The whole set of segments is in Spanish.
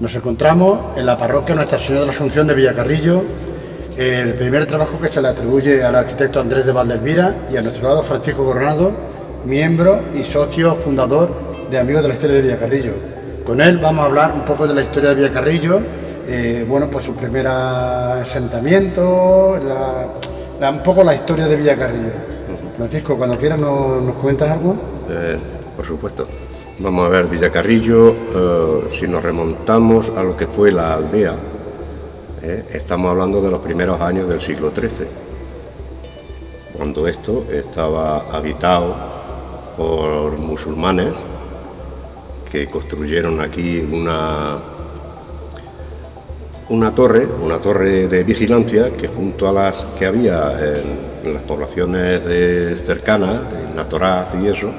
Nos encontramos en la parroquia Nuestra Señora de la Asunción de Villacarrillo, el primer trabajo que se le atribuye al arquitecto Andrés de Valdelvira y a nuestro lado Francisco Coronado, miembro y socio fundador de Amigos de la Historia de Villacarrillo. Con él vamos a hablar un poco de la historia de Villacarrillo, bueno, pues su primer asentamiento, un poco la historia de Villacarrillo. Francisco, cuando quieras, ¿nos comentas algo? Por supuesto. Vamos a ver, Villacarrillo, si nos remontamos a lo que fue la aldea, estamos hablando de los primeros años del siglo XIII, cuando esto estaba habitado por musulmanes que construyeron aquí una torre de vigilancia que junto a las que había en las poblaciones cercanas, en La Toraz y eso,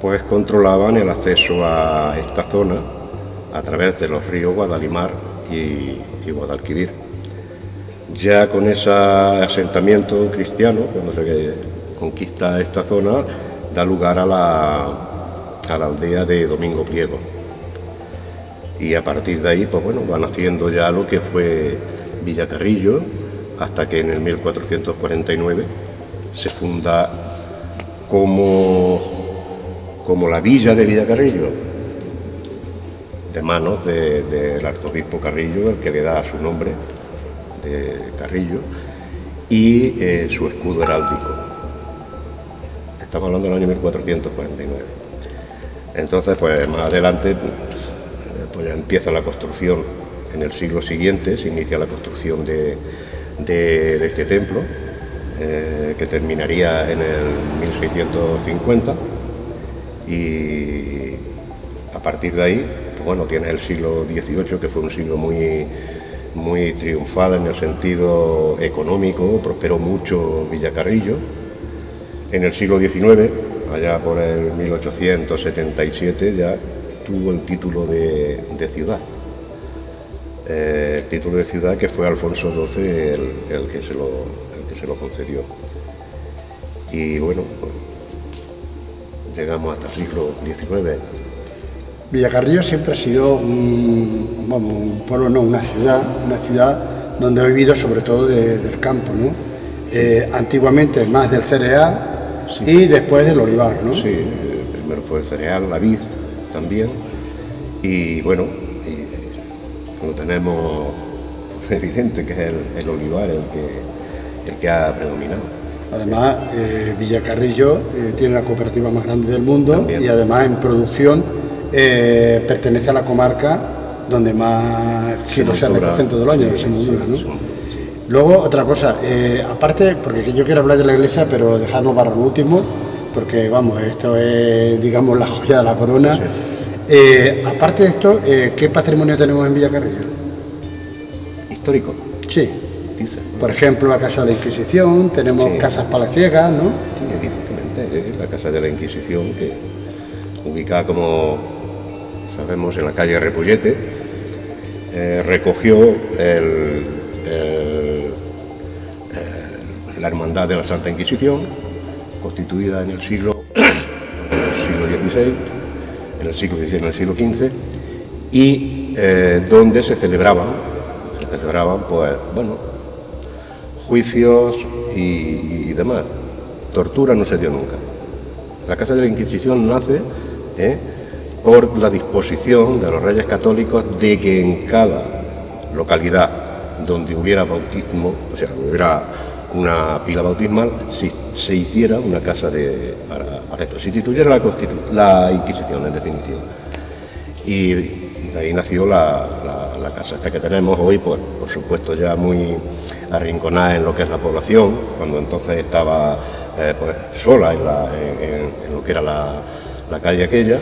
pues controlaban el acceso a esta zona a través de los ríos Guadalimar y Guadalquivir. Ya con ese asentamiento cristiano, cuando se conquista esta zona, da lugar a la aldea de Domingo Priego. Y a partir de ahí, pues bueno, van haciendo ya lo que fue Villacarrillo, hasta que en el 1449 se funda como la villa de Villacarrillo, de manos del arzobispo Carrillo, el que le da su nombre de Carrillo, y su escudo heráldico. Estamos hablando del año 1449. Entonces, pues más adelante, pues ya empieza la construcción. En el siglo siguiente se inicia la construcción de este templo, que terminaría en el 1650. Y a partir de ahí, pues bueno, tienes el siglo XVIII, que fue un siglo muy triunfal en el sentido económico, prosperó mucho Villacarrillo. En el siglo XIX, allá por el 1877, ya tuvo el título de ciudad. El título de ciudad que fue Alfonso XII el que se lo concedió. Y bueno, pues, llegamos hasta el siglo XIX. Villacarrillo siempre ha sido un pueblo, no, una ciudad donde ha vivido sobre todo del campo, ¿no? Sí. Antiguamente más del cereal, sí, y después del olivar, ¿no? Sí, primero fue el cereal, la vid también, y bueno, lo tenemos evidente que es el olivar el que ha predominado. Además, Villacarrillo tiene la cooperativa más grande del mundo. También. Y además en producción pertenece a la comarca donde más kilos se recogen todo el año, sí, Semudura, ¿no? Sí. Luego, otra cosa, aparte, porque yo quiero hablar de la iglesia, pero dejarlo para lo último, porque vamos, esto es, digamos, la joya de la corona. Sí. Aparte de esto, ¿qué patrimonio tenemos en Villacarrillo? ¿Histórico? Sí. Por ejemplo, la Casa de la Inquisición, tenemos, sí, casas palaciegas, ¿no? Sí, evidentemente, la Casa de la Inquisición, que ubicada, como sabemos, en la calle Repullete, recogió la Hermandad de la Santa Inquisición, constituida en el siglo XVI, en el siglo XV, y donde se celebraban, pues, bueno, juicios y demás. Tortura no se dio nunca. La Casa de la Inquisición nace por la disposición de los Reyes Católicos de que en cada localidad donde hubiera bautismo, o sea, hubiera una pila bautismal, se hiciera una casa para esto, se instituyera la Inquisición, en definitiva. Y de ahí nació la casa esta que tenemos hoy, pues por supuesto ya muy arrinconada en lo que es la población, cuando entonces estaba pues sola en lo que era la calle aquella,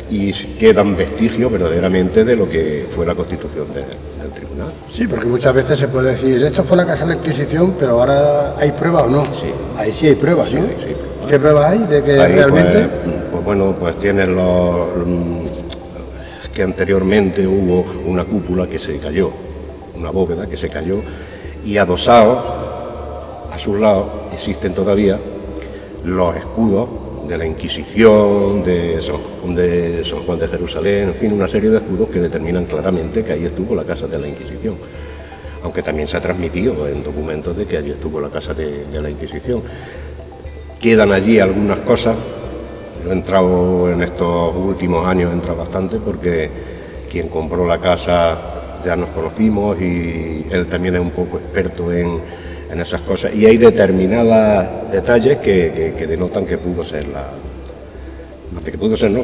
y quedan vestigios verdaderamente de lo que fue la constitución del tribunal. Sí, porque muchas veces se puede decir, esto fue la Casa de la Inquisición, pero ahora ¿hay pruebas o no? Sí. Ahí sí hay pruebas, ¿no? Sí, sí, pruebas. ¿Qué pruebas hay de que ahí, realmente...? Pues bueno, pues tienen que anteriormente hubo una cúpula que se cayó, una bóveda que se cayó, y adosados a sus lados existen todavía los escudos de la Inquisición, de San Juan de Jerusalén, en fin, una serie de escudos que determinan claramente que ahí estuvo la casa de la Inquisición. Aunque también se ha transmitido en documentos de que allí estuvo la casa de la Inquisición. Quedan allí algunas cosas. Yo he entrado en estos últimos años, he entrado bastante, porque quien compró la casa ya nos conocimos y él también es un poco experto en esas cosas. Y hay determinados detalles que denotan que pudo ser que pudo ser, ¿no?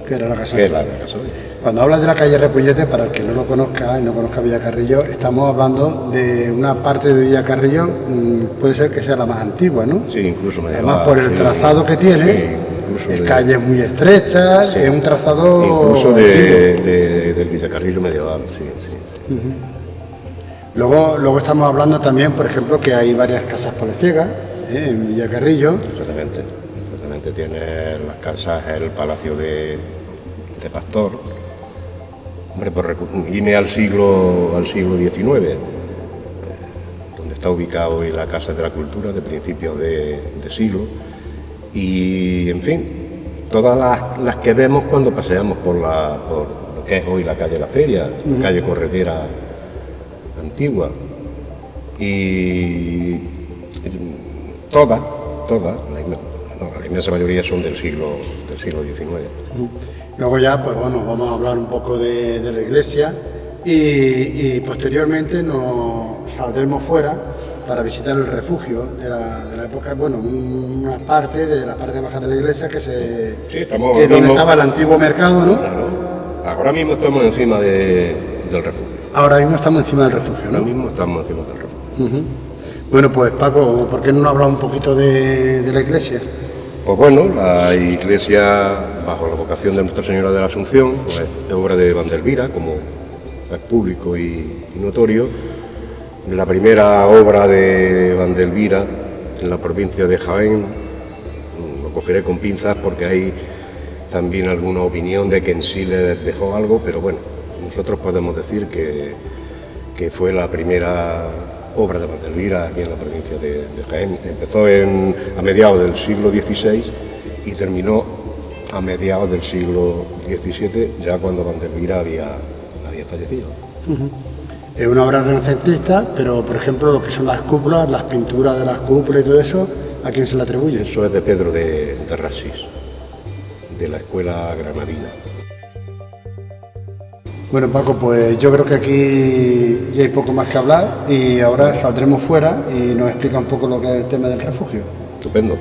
Que era la casa. Que era la casa. Cuando hablas de la calle Repullete, para el que no lo conozca y no conozca Villacarrillo, estamos hablando de una parte de Villacarrillo, puede ser que sea la más antigua, ¿no? Sí, incluso medieval. Además, por el trazado que tiene, es calles muy estrechas, sí, es un trazado... Incluso del Villacarrillo medieval, sí. Luego estamos hablando también, por ejemplo, que hay varias casas palaciegas en Villacarrillo. Exactamente. Tiene las casas, el Palacio de Pastor. Hombre, por irme al siglo XIX, donde está ubicado hoy la Casa de la Cultura de principios de siglo. Y, en fin, todas las que vemos cuando paseamos por lo que es hoy la calle La Feria, la calle Corredera antigua. Y todas, la inmensa mayoría son del siglo XIX. Luego ya, pues bueno, vamos a hablar un poco de la iglesia y posteriormente nos saldremos fuera para visitar el refugio de la época, bueno, una parte de la parte baja de la iglesia que es donde estaba el antiguo mercado, ¿no? Claro. Ahora mismo estamos encima del refugio. Ahora mismo estamos encima del refugio, ¿no? Ahora mismo estamos encima del refugio. Bueno, pues Paco, ¿por qué no nos habla un poquito de la iglesia? Pues bueno, la iglesia, bajo la vocación de Nuestra Señora de la Asunción, pues es obra de Vandelvira, como es público y notorio. La primera obra de Vandelvira en la provincia de Jaén, lo cogeré con pinzas porque hay también alguna opinión de que en sí le dejó algo, pero bueno, nosotros podemos decir que fue la primera obra de Vandelvira aquí en la provincia de Jaén. Empezó a mediados del siglo XVI y terminó a mediados del siglo XVII, ya cuando Vandelvira había fallecido. Es una obra renacentista, pero por ejemplo lo que son las cúpulas, las pinturas de las cúpulas y todo eso, ¿a quién se le atribuye? Eso es de Pedro de Rasis, de la escuela granadina. Bueno, Paco, pues yo creo que aquí ya hay poco más que hablar y ahora saldremos fuera y nos explica un poco lo que es el tema del refugio. Estupendo.